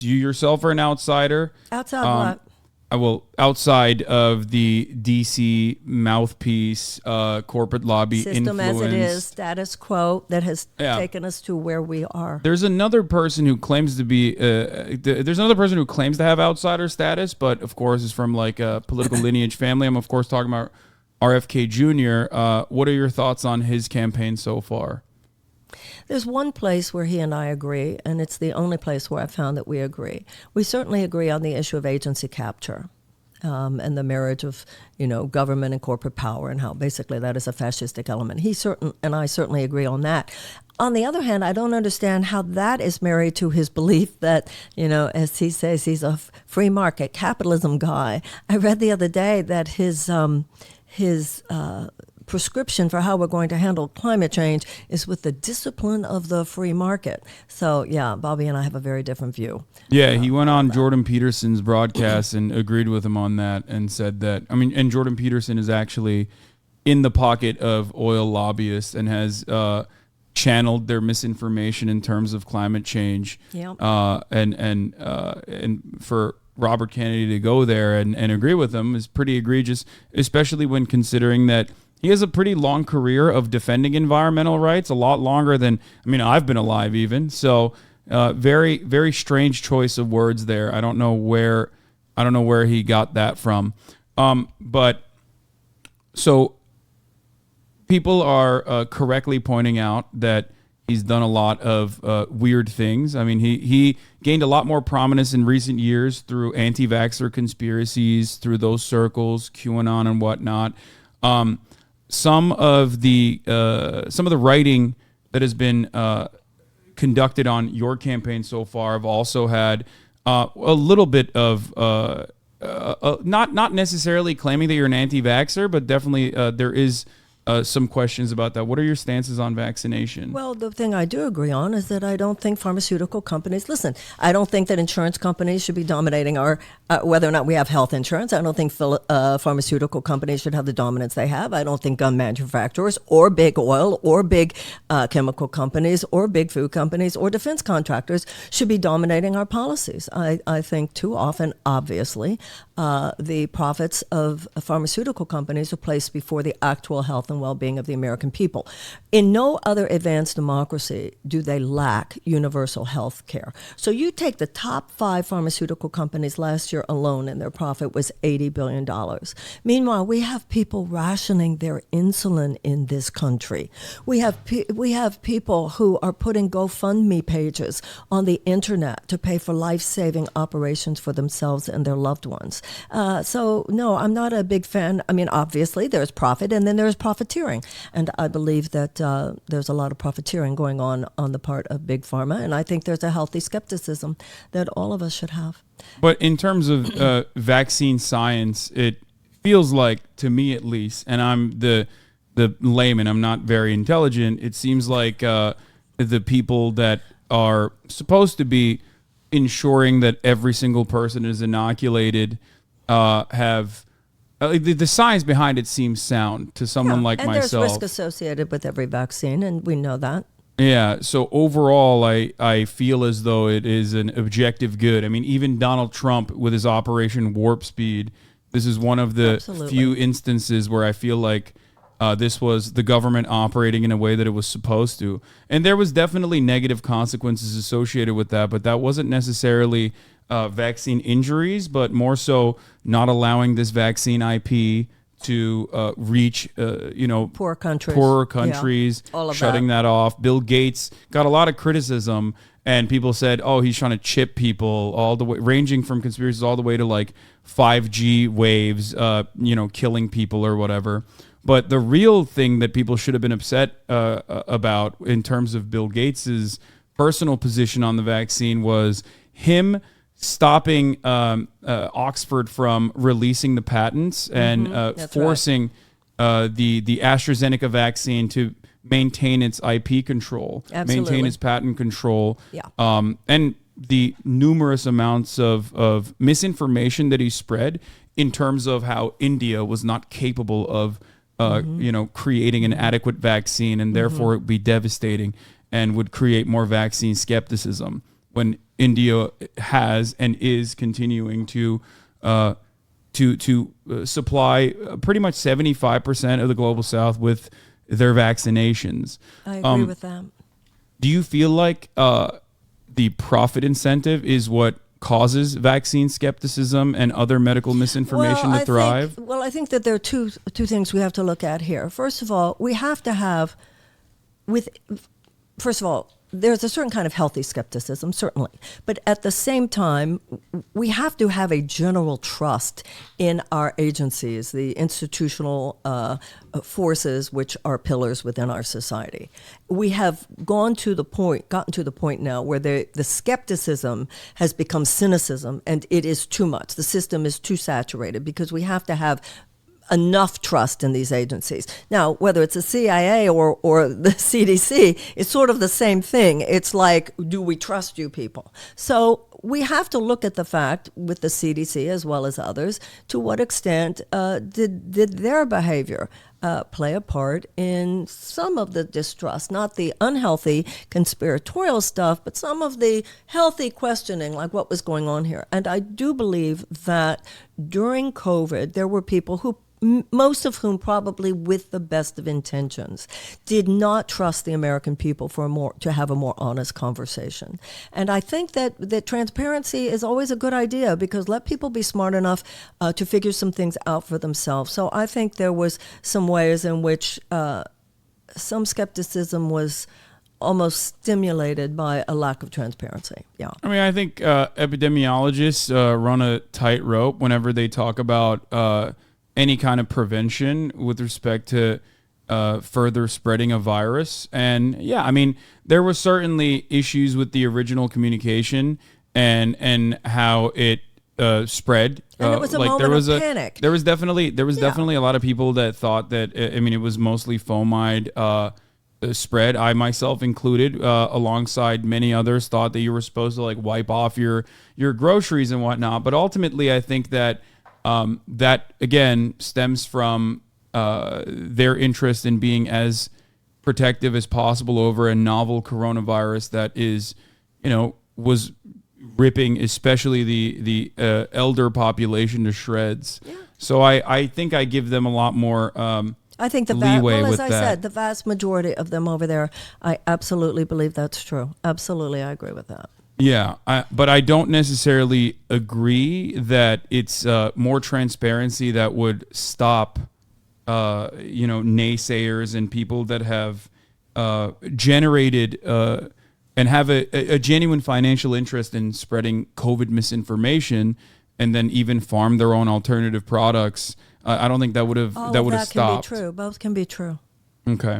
you yourself are an outsider. Outside what? Outside of the DC mouthpiece, corporate lobby System influence. as it is, status quo that has taken us to where we are. There's another person who claims to be, there's another person who claims to have outsider status, but of course is from like a political lineage family. I'm of course talking about RFK Jr. What are your thoughts on his campaign so far? There's one place where he and I agree, and it's the only place where I found that we agree. We certainly agree on the issue of agency capture and the marriage of, government and corporate power, and how basically that is a fascistic element. He and I certainly agree on that. On the other hand, I don't understand how that is married to his belief that, as he says, he's a free market capitalism guy. I read the other day that his prescription for how we're going to handle climate change is with the discipline of the free market. So, yeah, Bobby and I have a very different view. Yeah, he went on Jordan Peterson's broadcast and agreed with him on that and said that, and Jordan Peterson is actually in the pocket of oil lobbyists and has channeled their misinformation in terms of climate change. Yeah. And for Robert Kennedy to go there and agree with him is pretty egregious, especially when considering that he has a pretty long career of defending environmental rights, a lot longer than, I've been alive even. So very, very strange choice of words there. I don't know where he got that from. But so people are correctly pointing out that he's done a lot of weird things. He gained a lot more prominence in recent years through anti-vaxxer conspiracies, through those circles, QAnon and whatnot. Some of the writing that has been conducted on your campaign so far have also had a little bit of not necessarily claiming that you're an anti-vaxxer, but definitely there is some questions about that. What are your stances on vaccination? Well, the thing I do agree on is that I don't think pharmaceutical companies, I don't think that insurance companies should be dominating our, whether or not we have health insurance. I don't think pharmaceutical companies should have the dominance they have. I don't think gun manufacturers or big oil or big chemical companies or big food companies or defense contractors should be dominating our policies. I think too often, obviously, the profits of pharmaceutical companies are placed before the actual health and well-being of the American people. In no other advanced democracy do they lack universal health care. So you take the top 5 pharmaceutical companies last year alone, and their profit was $80 billion. Meanwhile, we have people rationing their insulin in this country. We have people who are putting GoFundMe pages on the internet to pay for life-saving operations for themselves and their loved ones. So no, I'm not a big fan. Obviously there's profit and then there's profiteering. And I believe that there's a lot of profiteering going on the part of Big Pharma. And I think there's a healthy skepticism that all of us should have. But in terms of vaccine science, it feels like, to me at least, and I'm the layman, I'm not very intelligent, it seems like the people that are supposed to be ensuring that every single person is inoculated have the science behind it seems sound to someone like myself. And there's risk associated with every vaccine, and we know that. Yeah, so overall, I feel as though it is an objective good. Even Donald Trump with his Operation Warp Speed, this is one of the few instances where I feel like this was the government operating in a way that it was supposed to. And there was definitely negative consequences associated with that, but that wasn't necessarily vaccine injuries, but more so not allowing this vaccine IP to reach, poorer countries, shutting that off. Bill Gates got a lot of criticism, and people said, "Oh, he's trying to chip people," all the way, ranging from conspiracies all the way to like 5G waves, killing people or whatever. But the real thing that people should have been upset about in terms of Bill Gates's personal position on the vaccine was him stopping Oxford from releasing the patents and forcing the AstraZeneca vaccine to maintain its IP control, maintain its patent control, and the numerous amounts of misinformation that he spread in terms of how India was not capable of creating an adequate vaccine, and therefore it would be devastating and would create more vaccine skepticism. when India has and is continuing to supply pretty much 75% of the global South with their vaccinations. I agree with that. Do you feel like the profit incentive is what causes vaccine skepticism and other medical misinformation to thrive? I think that there are two things we have to look at here. First of all, we have to have first of all, there's a certain kind of healthy skepticism, certainly. But at the same time, we have to have a general trust in our agencies, the institutional forces which are pillars within our society. We have gotten to the point now where the skepticism has become cynicism, and it is too much. The system is too saturated because we have to have enough trust in these agencies. Now, whether it's the CIA or the CDC, it's sort of the same thing. It's like, do we trust you people? So we have to look at the fact with the CDC as well as others, to what extent did their behavior play a part in some of the distrust, not the unhealthy conspiratorial stuff, but some of the healthy questioning, like what was going on here. And I do believe that during COVID, there were people who, most of whom probably with the best of intentions, did not trust the American people to have a more honest conversation. And I think that transparency is always a good idea, because let people be smart enough to figure some things out for themselves. So I think there was some ways in which some skepticism was almost stimulated by a lack of transparency. Yeah. I mean, I think epidemiologists run a tightrope whenever they talk about any kind of prevention with respect to further spreading a virus. And yeah, I mean, there were certainly issues with the original communication and how it spread. And it was a moment of panic. There was definitely a lot of people that thought that, I mean, it was mostly fomite spread. I myself included, alongside many others, thought that you were supposed to like wipe off your groceries and whatnot. But ultimately, I think that that again stems from their interest in being as protective as possible over a novel coronavirus that is, was ripping especially the elder population to shreds. Yeah. So I think I give them a lot more I think leeway with as I said, the vast majority of them over there, I absolutely believe that's true. Absolutely, I agree with that. Yeah, but I don't necessarily agree that it's more transparency that would stop, naysayers and people that have generated and have a genuine financial interest in spreading COVID misinformation, and then even farm their own alternative products. I don't think that would have stopped. Can be true. Both can be true. Okay.